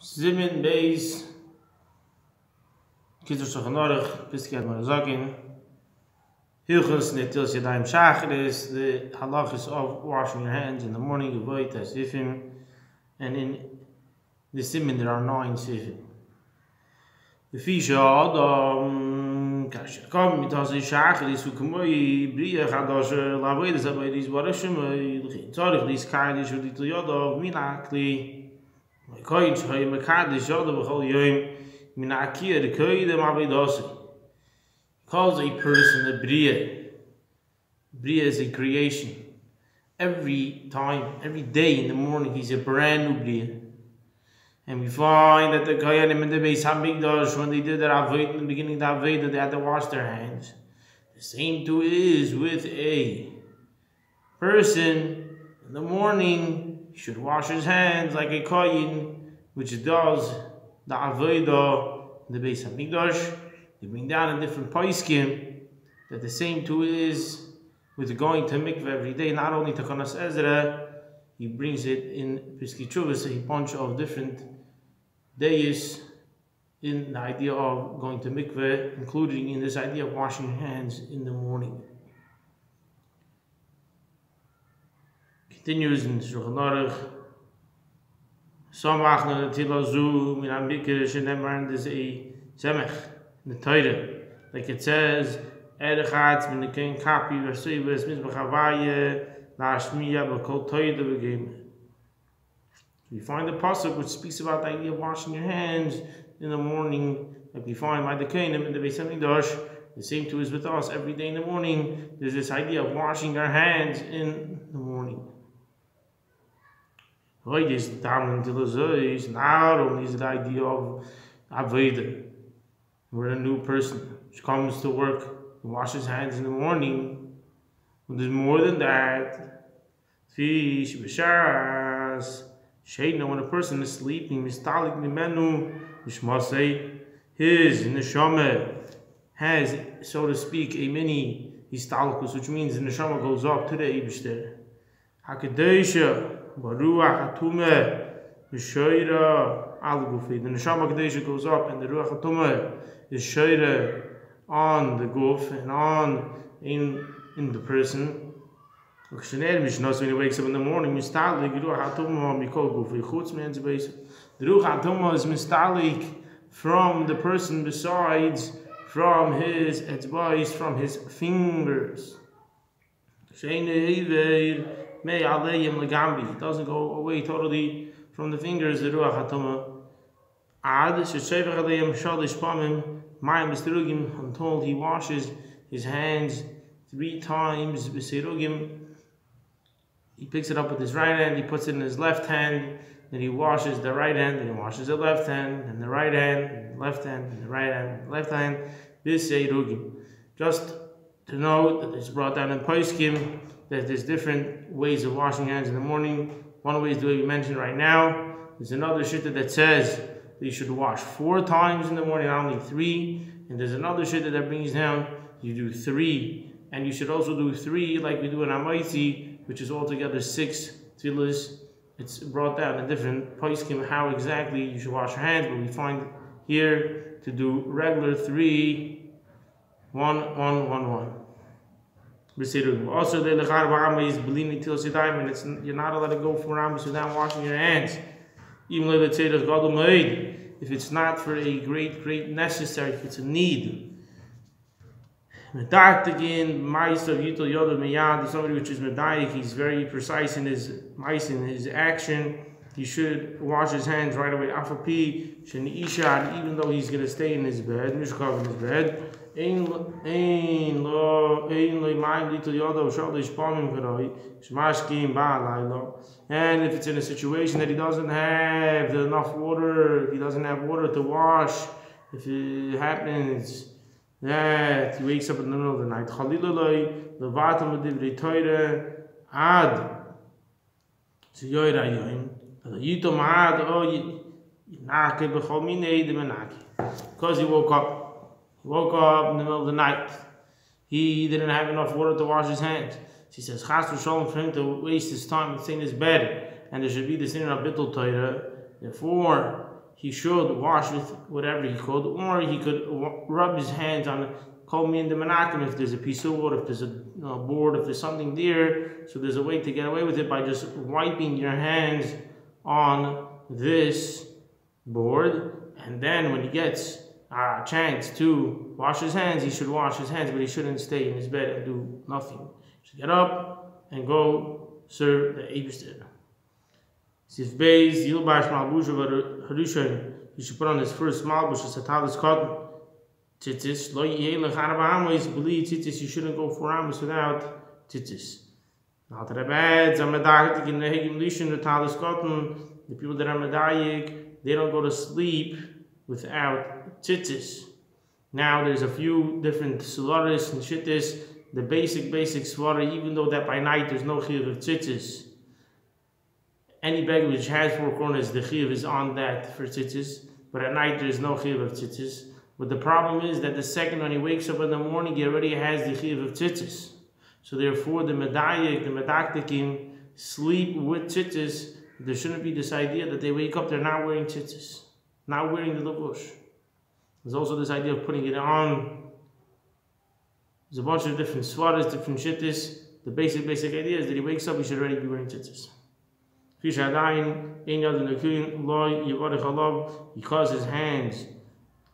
Simen Beis Kitzur Shulchan Aruch Psky Azken Hilchos Netilas Yadayim Shacharis, the halachas of washing your hands in the morning, Sa'ifim, and in the Simen there are 9 Sa'ifim. The Fisha Adam Kasher Kam Mitas Shacharis Ukamoi Bria Chadash Lavoid Zabayis Barashim Tzarich Dis Kadish Uditoyada Minakli my coins, how you make this other whole yom, Minakia, the Koy, the Mavidosi. Calls a person a Bria. Bria is a creation. Every time, every day in the morning, he's a brand new Bria. And we find that the Koyanim and the Beis Hamikdash, when they did their Aved in the beginning of the Aved, they had to wash their hands. The same too is with a person in the morning. He should wash his hands like a kohen, which does the avodah in the Beis Hamikdash. They bring down a different pskim that the same too is with going to mikveh every day. Not only to Konas Ezra, he brings it in Psky a bunch of different days in the idea of going to mikveh, including in this idea of washing hands in the morning. Continues in Shulchan Aruch. Samach Natila zu min ambikirish and then there's a zemech in the Torah, like it says, Erachat min the king kapi v'sei v'esmiz b'chavaye la'ashmiya b'kol Torah v'gim. We find the pasuk which speaks about the idea of washing your hands in the morning, like we find by the Kohanim in the Beis Hamikdash. The same too is with us. Every day in the morning, there's this idea of washing our hands in the morning. Not only is the idea of Avodah, where a new person which comes to work and washes hands in the morning, but there's more than that. Fish, b'sharas, shayna, when a person is sleeping, mistalik nimenu, mishmasei, his neshama has, so to speak, a mini histalikus, which means the neshama goes up to the Eibishter. Hakadesha. Baruach atoma shoyra al gufi. The neshama kadesha goes up, and the ruach atoma is shoyra on the guf and on in the person. When he wakes up in the morning, mistalik ruach atoma mikol gufi chutz means base. The ruach atoma is mistalik from the person, besides from his etzbais, from his fingers. It doesn't go away totally from the fingers, the ruach atoma. Until he washes his hands 3 times. He picks it up with his right hand, he puts it in his left hand, then he washes the right hand, then he washes the left hand, and the right hand, and the left hand, and the right hand, and the left hand. Just to know that it's brought down in Poskim that there's different ways of washing hands in the morning. One way is the way we mentioned right now. There's another shitta that says that you should wash 4 times in the morning, not only 3. And there's another shitta that brings down you do 3. And you should also do 3 like we do in Hamaiti, which is altogether 6 tefillas. It's brought down in different poskim how exactly you should wash your hands, but we find here to do regular 3, 1, 1, 1, 1. Also, the lega'at is believing netilas yadayim, and you're not allowed to go 4 hours without washing your hands. Even though they say there's gadol made, if it's not for a great necessary, if it's a need. Medakt again, ma'asav yitul yodov miyad, somebody which is medayik, he's very precise in his in his action. He should wash his hands right away. Afapi sheni isha, even though he's going to stay in his bed, mishkav in his bed. And if it's in a situation that he doesn't have enough water, he doesn't have water to wash, if it happens that he wakes up in the middle of the night, because he woke up in the middle of the night. He didn't have enough water to wash his hands. She says, Chas for him to waste his time and stay in his bed, and there should be the sin of Bittul Torah. Therefore, he should wash with whatever he could, or he could rub his hands on call me in the manakim if there's a piece of wood, if there's a board, if there's something there. So there's a way to get away with it by just wiping your hands on this board, and then when he gets a chance to wash his hands, he should wash his hands, but he shouldn't stay in his bed and do nothing. He should get up and go serve the Eibishter. Sif Beis Yilbash Malbusha Harushan, he should put on his first malbush, a satalis cotton. Tzitzis, lo yelech arba believe tzitzis, you shouldn't go 4 amos without tzitzis. Now to the bed, zamedagetik in the hegim lishon, the talis cotton, the people that are medayik, they don't go to sleep without tzitzis. Now there's a few different sularis and shittis. The basic svara, even though that by night there's no chiyuv of tzitzis. Any bag which has 4 corners, the chiyuv is on that for tzitzis, but at night there's no chiyuv of tzitzis. But the problem is that the second when he wakes up in the morning, he already has the chiyuv of tzitzis. So therefore the medayik, the medaktikim, sleep with tzitzis. There shouldn't be this idea that they wake up, they're not wearing tzitzis, not wearing the labush. There's also this idea of putting it on. There's a bunch of different svaras, different shittis. The basic idea is that he wakes up, he should already be wearing tzitzis. Because his hands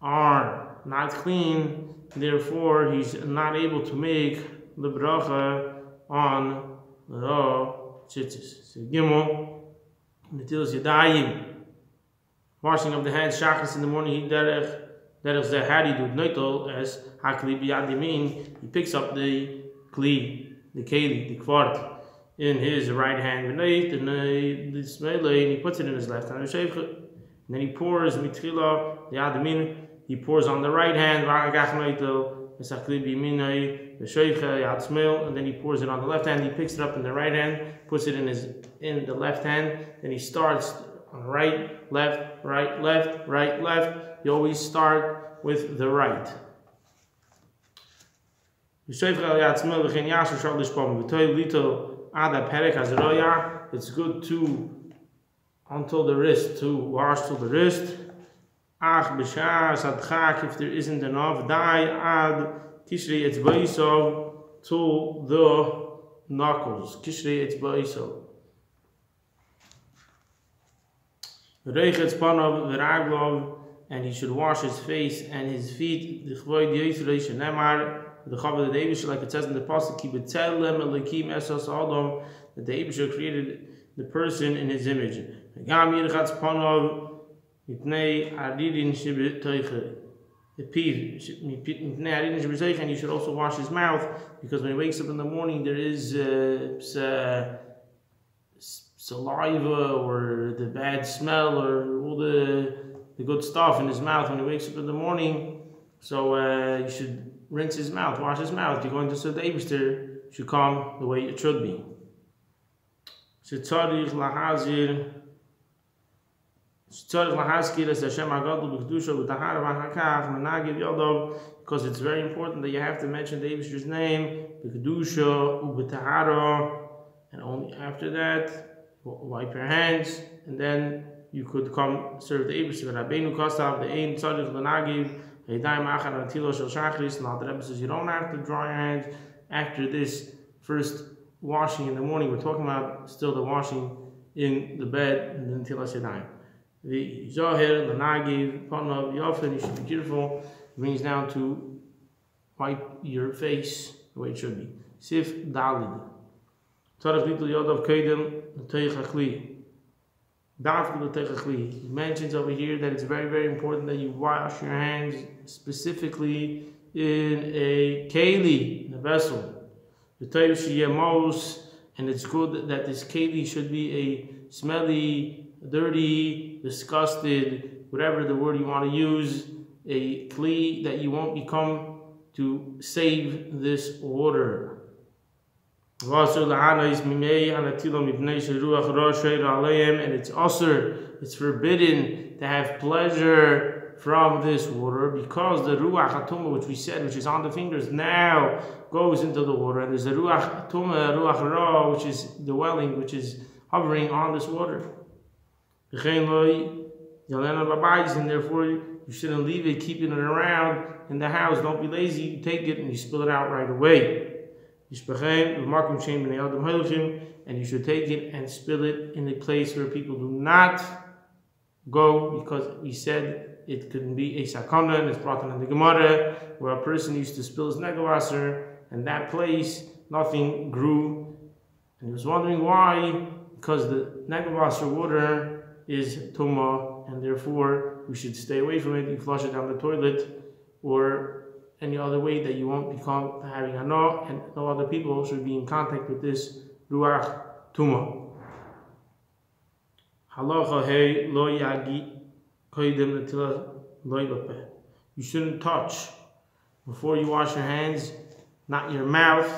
are not clean, therefore he's not able to make the bracha on the tzitzis. So Gimel, Netilas Yadayim, washing of the hands, shachas in the morning, he derech zeh, how do you do noitel as hakli biyad yamin, he picks up the kli, the keli, the kvart, in his right hand, and he puts it in his left hand, and then he pours mitchila, the adamin, he pours on the right hand, and then he pours it on the left hand. He picks it up in the right hand, puts it in the left hand, and he starts on right, left, right, left, right, left. You always start with the right. It's good to until the wrist, to wash till the wrist. If there isn't enough, ad kishrei etzba'isov till the knuckles. Kishrei etzba'isov. Reichetz panav v'raglov, and he should wash his face and his feet. The Chavod the Eibush, like it says in the pasuk, Kibetelem Elikim Esos Adam, that the Eibush created the person in his image. Gam Yirchatz panav. Mitnei aridin shibetoiche, the piv. Mitnei aridin shibetoiche, and you should also wash his mouth, because when he wakes up in the morning, there is saliva or the bad smell or all the good stuff in his mouth when he wakes up in the morning. So you should rinse his mouth, wash his mouth. You're going to serve the Eibishter, should come the way it should be. Shetzarich lahazir. Because it's very important that you have to mention the Eibishter's name, and only after that, wipe your hands, and then you could come serve the Eibishter. You don't have to dry your hands after this first washing in the morning. We're talking about still the washing in the bed, and the Natilas Yadayim. The Zohir, the Nagiv, Panav, Yofin, you should be careful. It brings down to wipe your face the way it should be. Sif Dalid. Tzarech Little Yodav Kedem, Teichachli. Dafku Teichachli. He mentions over here that it's very, very important that you wash your hands specifically in a keli, in a vessel. The Teich Shiyemos, and it's good that this keli should be a smelly, dirty, disgusted, whatever the word you want to use, a kli that you won't become to save this water. And it's asur, it's forbidden to have pleasure from this water, because the ruach atoma, which we said, which is on the fingers, now goes into the water, and there's the ruach atoma, ruach ra, which is dwelling, which is hovering on this water. and therefore you shouldn't leave it, keeping it around in the house. Don't be lazy. You take it and you spill it out right away. And you should take it and spill it in a place where people do not go, because we said it could be a sakana, and it's brought in the Gemara, where a person used to spill his negavasser, and that place nothing grew, and he was wondering why, because the negavasser water is atoma, and therefore we should stay away from it. You flush it down the toilet, or any other way that you won't become having hana, and no other people should be in contact with this ruach tuma. Halacha hey lo yagi koydem netilat lo yibapeh. You shouldn't touch before you wash your hands, not your mouth,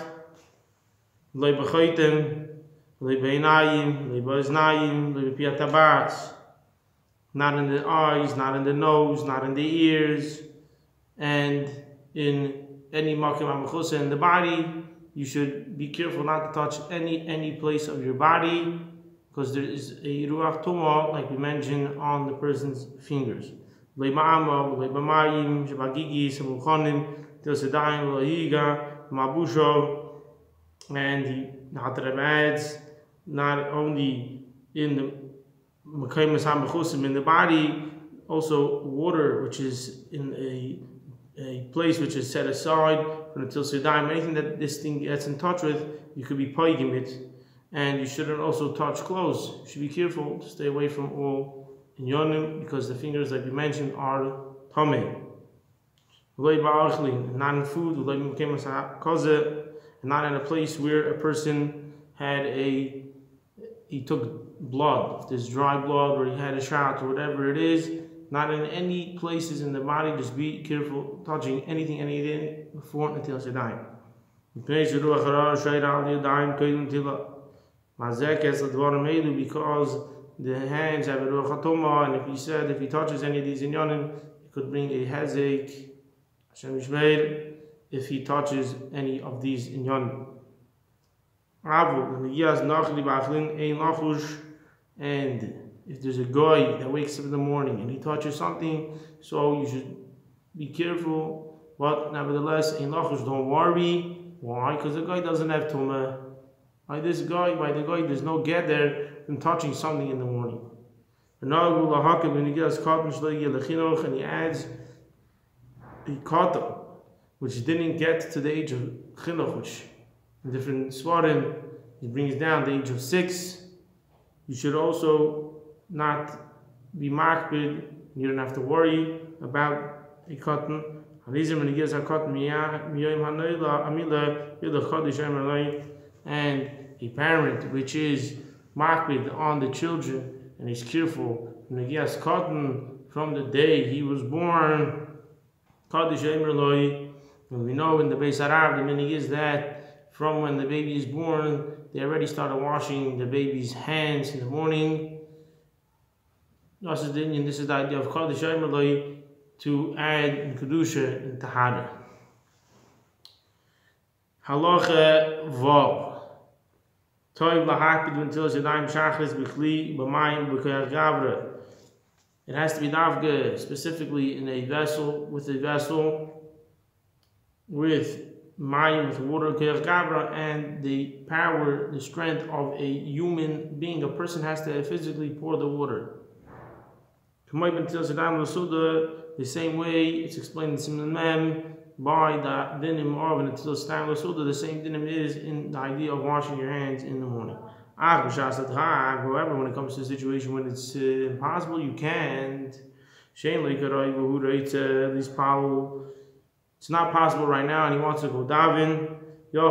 lo yibachaytem, lo yibaynayim, lo yibaznayim, lo yipiatabas, not in the eyes, not in the nose, not in the ears, and in any makim amachusa in the body. You should be careful not to touch any place of your body, because there is a ruach tuma, like we mentioned, on the person's fingers. And the adds not only in the in the body, also water which is in a place which is set aside for the Tilsidayim. Anything that this thing gets in touch with, you could be poigim it. And you shouldn't also touch clothes. You should be careful to stay away from all inyonim, because the fingers, like we mentioned, are tummy. Not in food, and not in a place where a person he took blood, if there's dry blood, or he had a shot, or whatever it is. Not in any places in the body. Just be careful touching anything before Natilat Yadayim. Because the hands have a ruach atoma, and if he said if he touches any of these inyanim, it could bring a hezek, if he touches any of these inyanim. And if there's a guy that wakes up in the morning and he touches something, so you should be careful. But nevertheless, don't worry. Why? Because the guy doesn't have tumah. By the guy, there's no get there from touching something in the morning. And he adds a kata, which didn't get to the age of chinuch, which in different svarim he brings down the age of 6. You should also not be makbid. You don't have to worry about a cotton. And a parent which is makbid on the children and is careful when he has cotton from the day he was born. And we know in the Beis Harav the meaning is that from when the baby is born, they already started washing the baby's hands in the morning. This is the idea of Kodesh Eimerloi, to add in Kedusha and Tahara. Halacha Vav. Toiv lahakid v'ntilas yadayim shachris b'kli b'mayim b'kayach gברא. It has to be davga specifically in a vessel, with mayim, with water, kayach gברא, and the power, the strength of a human being. A person has to physically pour the water. The same way it's explained in Simon Mem by the dinim of the same dinim is in the idea of washing your hands in the morning. However, when it comes to a situation when it's impossible, you can't. It's not possible right now, and he wants to go davin. You're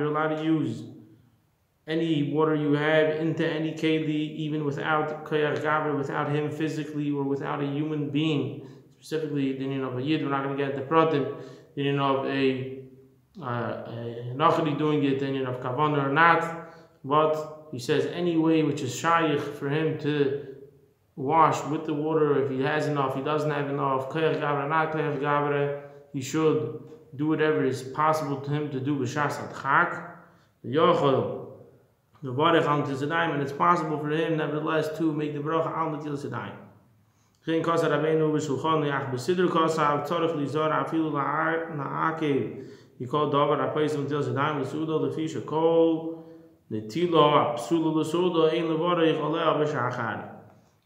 allowed to use any water you have into any keli, even without kayach gברא, without him physically, or without a human being. Specifically, the union of a yid, we're not going to get the pratim. The union of a nachri doing it, the union of kavanah or not. But he says any way which is shaykh for him to wash with the water, if he has enough, he doesn't have enough, kayach gברא, not kayach gברא, he should do whatever is possible to him to do b'shas adchak. and it's possible for him, nevertheless, to make the bracha al netilas yadayim. Geen kasa rabbeinu b'shulchan aruch b'siddur kasa tzorich lizor afilu la'akev yikol davar ha'peisim netilas yadayim l'sauda lefi shekol nitila psula l'sauda ein levarich aleh b'shachar.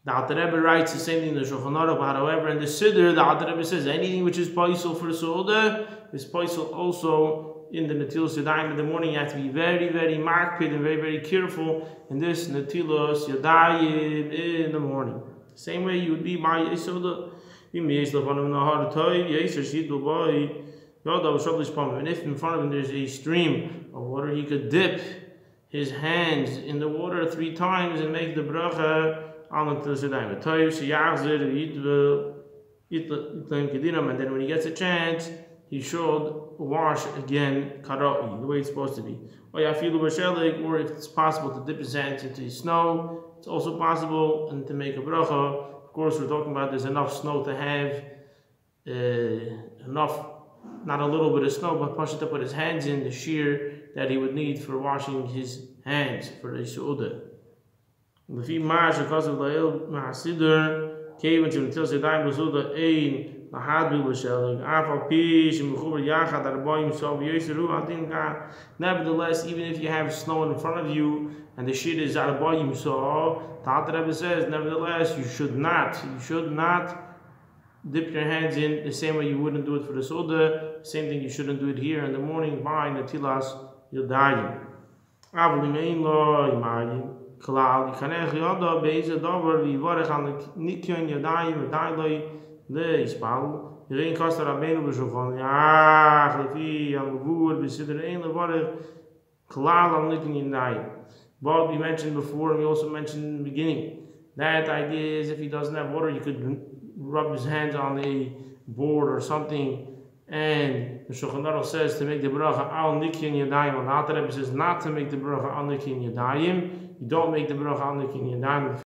The Alter Rebbe writes the same thing in the Shulchan Aruch, but however in the Siddur, the Alter Rebbe says anything which is paisel for Sauda is paisel also in the Netilas Yadayim in the morning. You have to be very, very makpid and very, very careful in this Netilas Yadayim in the morning. Same way you would be by Sauda. And if in front of him there's a stream of water, he could dip his hands in the water 3 times and make the bracha. And then when he gets a chance, he should wash again karai, the way it's supposed to be. Or if it's possible to dip his hands into snow, it's also possible, and to make a bracha. Of course, we're talking about there's enough snow to have enough, not a little bit of snow, but push it to put his hands in the shear that he would need for washing his hands for the Sauda. Lefi ma'ash because of the ma'asidur came into until Sedai Basouda ein lahadbil b'shelik afal pish and mechuber yachad arboim so v'yesiru adinka. Nevertheless, even if you have snow in front of you and the shit is arboim so, the Alter Rebbe says, nevertheless, you should not dip your hands in the same way you wouldn't do it for the Sauda. Same thing, you shouldn't do it here in the morning by natilas yadayim. Avlim ein lo imayim. Klal, Kanech Yoda, Beza Dover, Vivarech on the Nikion Yadayim, Dailoi, Le Ispal, Rain Costa Rabenu Bishofon, Yah, Lefi, Al-Vur, Besider, Ein Levarech, Klal on Nikion Yadayim. But we mentioned before, and we also mentioned in the beginning, that idea is if he doesn't have water, you could rub his hands on a board or something. And the Shulchan Aruch says to make the bracha al nikion yadayim, and the Alter Rebbe says not to make the bracha al nikion yadayim. You don't make the bracha al nikion yadayim.